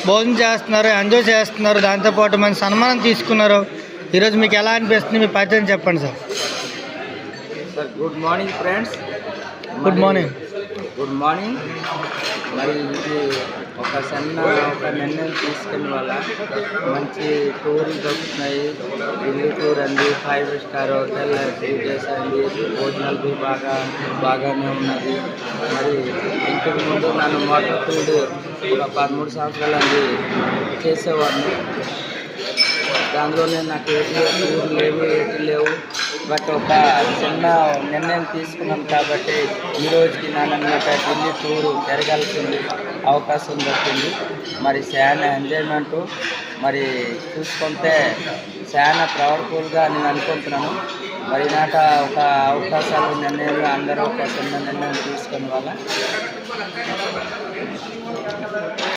భోజనం చేస్తున్నారు, ఎంజాయ్ చేస్తున్నారు, దాంతోపాటు మంచి సన్మానం తీసుకున్నారు. ఈరోజు మీకు ఎలా అనిపిస్తుంది? మీ పరిచయం చెప్పండి sir. Good morning friends. Good morning. Good morning. మరి ఇది ఒక నిర్ణయం తీసుకుని వల్ల మంచి టూర్లు దొరుకుతున్నాయి. ఢిల్లీ టూర్ అండి, 5 స్టార్ హోటల్ 3 days అండి, భోజనాలు బాగానే ఉన్నది. మరి ఇంతకు ముందు నన్ను మోటార్ టూర్ ఒక 13 సంవత్సరాలు అండి చేసేవాడిని. దానిలోనే నాకు ఏటి లేవు. బట్ ఒక చిన్న నిర్ణయం తీసుకున్నాను కాబట్టి ఈరోజుకి నన్ను ఢిల్లీ టూర్ తిరగాల్సింది అవకాశం దొరికింది. మరి చాలా ఎంజాయ్మెంటు మరి చూసుకుంటే చాలా ప్రవర్ఫుల్గా నేను అనుకుంటున్నాను. మరి నాట ఒక అవకాశాలు నిర్ణయాలు అందరూ ఒక చిన్న నిర్ణయం తీసుకుని వల్ల